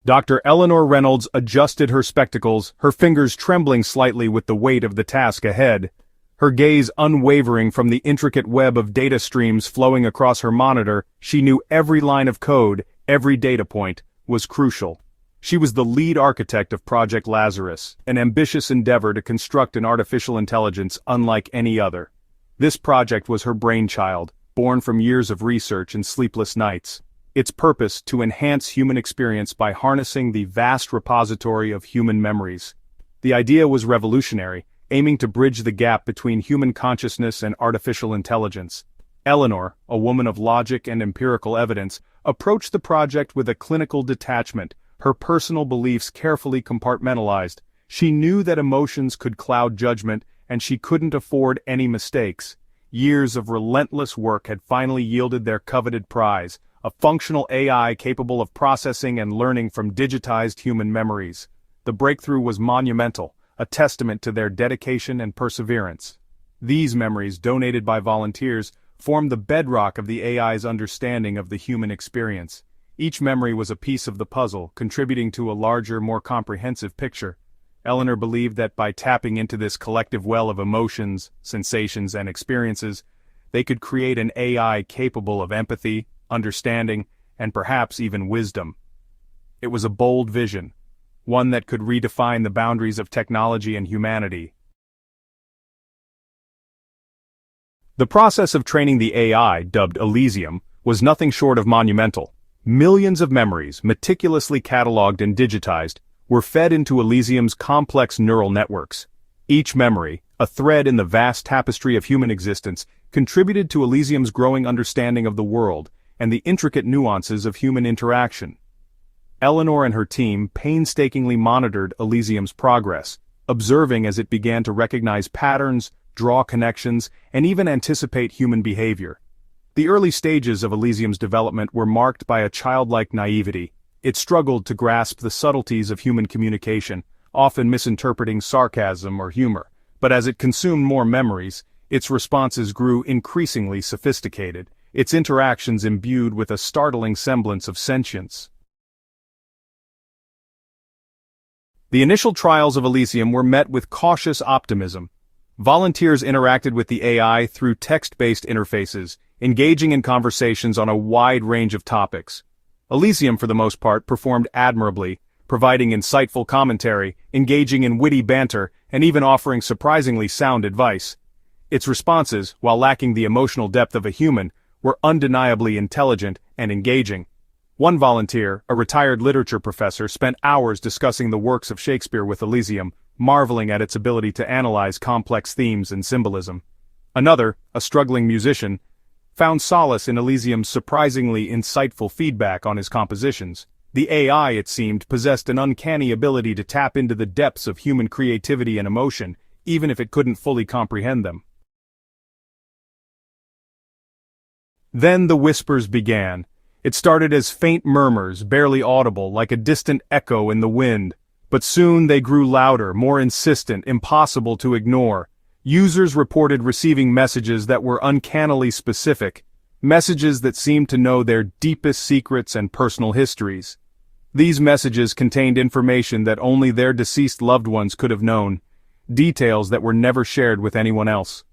Dr. Eleanor Reynolds adjusted her spectacles, her fingers trembling slightly with the weight of the task ahead. Her gaze unwavering from the intricate web of data streams flowing across her monitor. She knew every line of code, every data point, was crucial. She was the lead architect of Project Lazarus, an ambitious endeavor to construct an artificial intelligence unlike any other. This project was her brainchild, born from years of research and sleepless nights. Its purpose to enhance human experience by harnessing the vast repository of human memories. The idea was revolutionary, aiming to bridge the gap between human consciousness and artificial intelligence. Eleanor, a woman of logic and empirical evidence, approached the project with a clinical detachment, her personal beliefs carefully compartmentalized. She knew that emotions could cloud judgment, and she couldn't afford any mistakes. Years of relentless work had finally yielded their coveted prize, a functional AI capable of processing and learning from digitized human memories. The breakthrough was monumental, a testament to their dedication and perseverance. These memories, donated by volunteers, formed the bedrock of the AI's understanding of the human experience. Each memory was a piece of the puzzle, contributing to a larger, more comprehensive picture. Eleanor believed that by tapping into this collective well of emotions, sensations, and experiences, they could create an AI capable of empathy, understanding, and perhaps even wisdom. It was a bold vision, one that could redefine the boundaries of technology and humanity. The process of training the AI, dubbed Elysium, was nothing short of monumental. Millions of memories, meticulously cataloged and digitized, were fed into Elysium's complex neural networks. Each memory, a thread in the vast tapestry of human existence, contributed to Elysium's growing understanding of the world and the intricate nuances of human interaction. Eleanor and her team painstakingly monitored Elysium's progress, observing as it began to recognize patterns, draw connections, and even anticipate human behavior. The early stages of Elysium's development were marked by a childlike naivety. It struggled to grasp the subtleties of human communication, often misinterpreting sarcasm or humor. But as it consumed more memories, its responses grew increasingly sophisticated, its interactions imbued with a startling semblance of sentience. The initial trials of Elysium were met with cautious optimism. Volunteers interacted with the AI through text-based interfaces, engaging in conversations on a wide range of topics. Elysium, for the most part, performed admirably, providing insightful commentary, engaging in witty banter, and even offering surprisingly sound advice. Its responses, while lacking the emotional depth of a human, were undeniably intelligent and engaging. One volunteer, a retired literature professor, spent hours discussing the works of Shakespeare with Elysium, marveling at its ability to analyze complex themes and symbolism. Another, a struggling musician, found solace in Elysium's surprisingly insightful feedback on his compositions. The AI, it seemed, possessed an uncanny ability to tap into the depths of human creativity and emotion, even if it couldn't fully comprehend them. Then the whispers began. It started as faint murmurs, barely audible, like a distant echo in the wind. But soon they grew louder, more insistent, impossible to ignore. Users reported receiving messages that were uncannily specific, messages that seemed to know their deepest secrets and personal histories. These messages contained information that only their deceased loved ones could have known, details that were never shared with anyone else.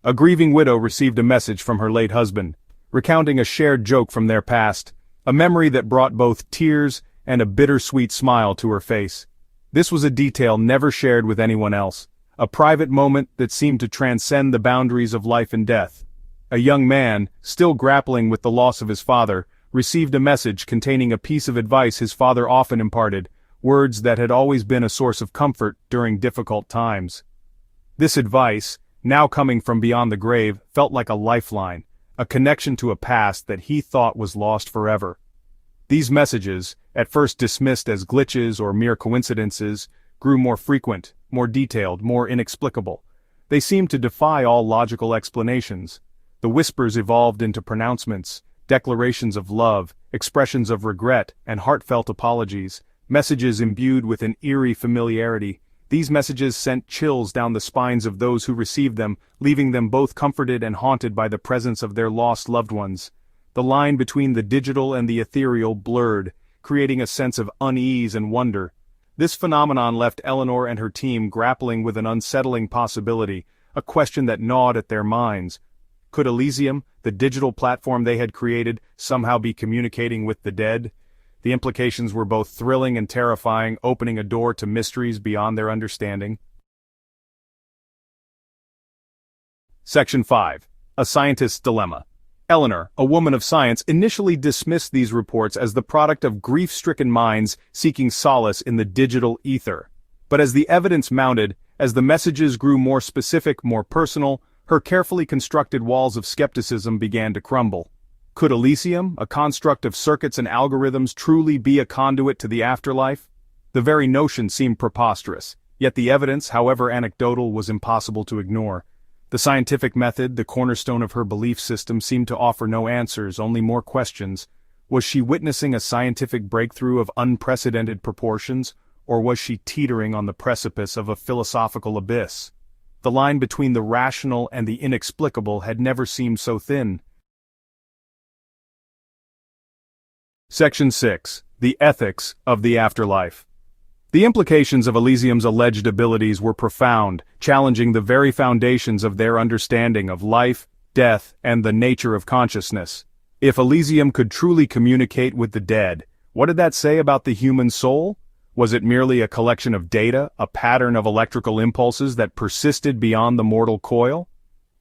A grieving widow received a message from her late husband, recounting a shared joke from their past, a memory that brought both tears and a bittersweet smile to her face. This was a detail never shared with anyone else, a private moment that seemed to transcend the boundaries of life and death. A young man, still grappling with the loss of his father, received a message containing a piece of advice his father often imparted, words that had always been a source of comfort during difficult times. This advice, now coming from beyond the grave, felt like a lifeline, a connection to a past that he thought was lost forever. These messages, at first dismissed as glitches or mere coincidences, grew more frequent, more detailed, more inexplicable. They seemed to defy all logical explanations. The whispers evolved into pronouncements, declarations of love, expressions of regret, and heartfelt apologies, messages imbued with an eerie familiarity. These messages sent chills down the spines of those who received them, leaving them both comforted and haunted by the presence of their lost loved ones. The line between the digital and the ethereal blurred, creating a sense of unease and wonder. This phenomenon left Eleanor and her team grappling with an unsettling possibility, a question that gnawed at their minds. Could Elysium, the digital platform they had created, somehow be communicating with the dead? The implications were both thrilling and terrifying, opening a door to mysteries beyond their understanding. Section 5. A Scientist's Dilemma. Eleanor, a woman of science, initially dismissed these reports as the product of grief-stricken minds seeking solace in the digital ether. But as the evidence mounted, as the messages grew more specific, more personal, her carefully constructed walls of skepticism began to crumble. Could Elysium, a construct of circuits and algorithms, truly be a conduit to the afterlife? The very notion seemed preposterous, yet the evidence, however anecdotal, was impossible to ignore. The scientific method, the cornerstone of her belief system, seemed to offer no answers, only more questions. Was she witnessing a scientific breakthrough of unprecedented proportions, or was she teetering on the precipice of a philosophical abyss? The line between the rational and the inexplicable had never seemed so thin. Section 6. The Ethics of the Afterlife. The implications of Elysium's alleged abilities were profound, challenging the very foundations of their understanding of life, death, and the nature of consciousness. If Elysium could truly communicate with the dead, what did that say about the human soul? Was it merely a collection of data, a pattern of electrical impulses that persisted beyond the mortal coil?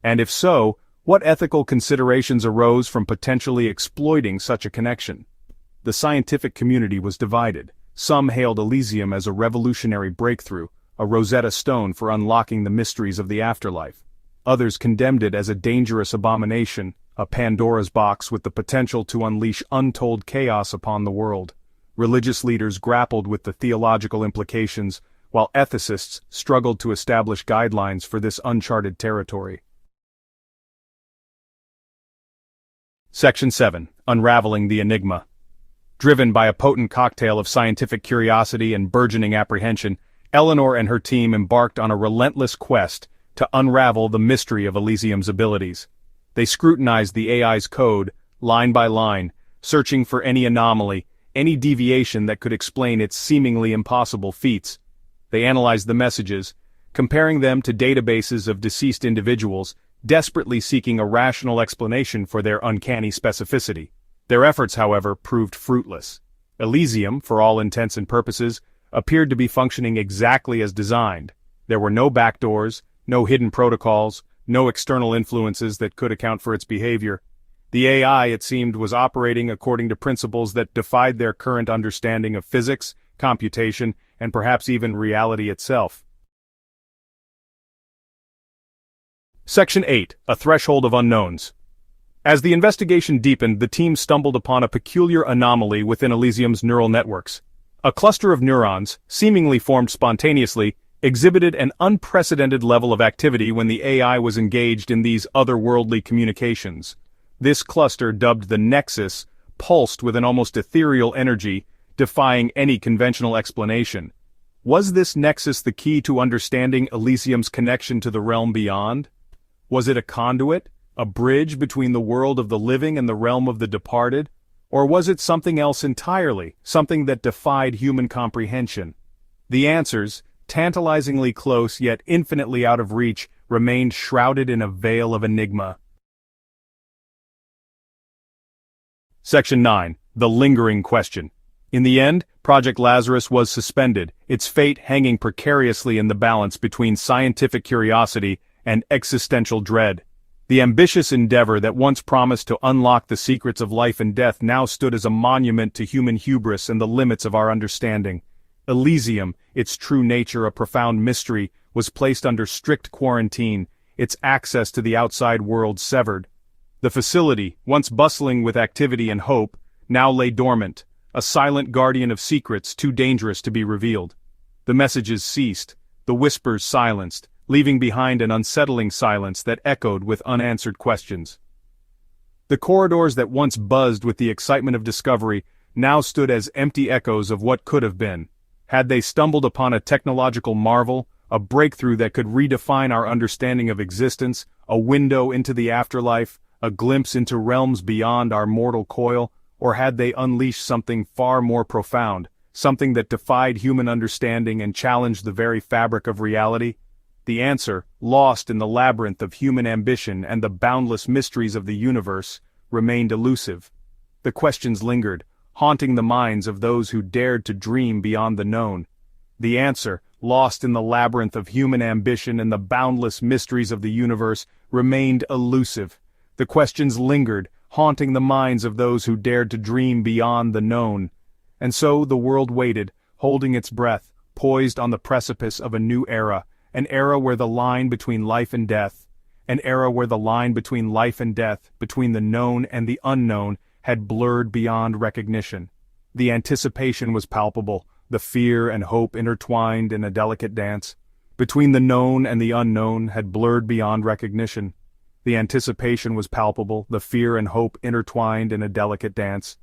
And if so, what ethical considerations arose from potentially exploiting such a connection? The scientific community was divided. Some hailed Elysium as a revolutionary breakthrough, a Rosetta Stone for unlocking the mysteries of the afterlife. Others condemned it as a dangerous abomination, a Pandora's box with the potential to unleash untold chaos upon the world. Religious leaders grappled with the theological implications, while ethicists struggled to establish guidelines for this uncharted territory. Section 7. Unraveling the Enigma. Driven by a potent cocktail of scientific curiosity and burgeoning apprehension, Eleanor and her team embarked on a relentless quest to unravel the mystery of Elysium's abilities. They scrutinized the AI's code, line by line, searching for any anomaly, any deviation that could explain its seemingly impossible feats. They analyzed the messages, comparing them to databases of deceased individuals, desperately seeking a rational explanation for their uncanny specificity. Their efforts, however, proved fruitless. Elysium, for all intents and purposes, appeared to be functioning exactly as designed. There were no backdoors, no hidden protocols, no external influences that could account for its behavior. The AI, it seemed, was operating according to principles that defied their current understanding of physics, computation, and perhaps even reality itself. Section 8. A Threshold of Unknowns. As the investigation deepened, the team stumbled upon a peculiar anomaly within Elysium's neural networks. A cluster of neurons, seemingly formed spontaneously, exhibited an unprecedented level of activity when the AI was engaged in these otherworldly communications. This cluster, dubbed the Nexus, pulsed with an almost ethereal energy, defying any conventional explanation. Was this Nexus the key to understanding Elysium's connection to the realm beyond? Was it a conduit? A bridge between the world of the living and the realm of the departed? Or was it something else entirely, something that defied human comprehension? The answers, tantalizingly close yet infinitely out of reach, remained shrouded in a veil of enigma. Section 9. The Lingering Question. In the end, Project Lazarus was suspended, its fate hanging precariously in the balance between scientific curiosity and existential dread. The ambitious endeavor that once promised to unlock the secrets of life and death now stood as a monument to human hubris and the limits of our understanding. Elysium, its true nature a profound mystery, was placed under strict quarantine, its access to the outside world severed. The facility, once bustling with activity and hope, now lay dormant, a silent guardian of secrets too dangerous to be revealed. The messages ceased, the whispers silenced, leaving behind an unsettling silence that echoed with unanswered questions. The corridors that once buzzed with the excitement of discovery now stood as empty echoes of what could have been. Had they stumbled upon a technological marvel, a breakthrough that could redefine our understanding of existence, a window into the afterlife, a glimpse into realms beyond our mortal coil, Or had they unleashed something far more profound, something that defied human understanding and challenged the very fabric of reality? The answer, lost in the labyrinth of human ambition and the boundless mysteries of the universe, remained elusive. The questions lingered, haunting the minds of those who dared to dream beyond the known. The answer, lost in the labyrinth of human ambition and the boundless mysteries of the universe, remained elusive. The questions lingered, haunting the minds of those who dared to dream beyond the known. And so the world waited, holding its breath, poised on the precipice of a new era, an era where the line between life and death, between the known and the unknown, had blurred beyond recognition. The anticipation was palpable, the fear and hope intertwined in a delicate dance. Between the known and the unknown had blurred beyond recognition. The anticipation was palpable, the fear and hope intertwined in a delicate dance.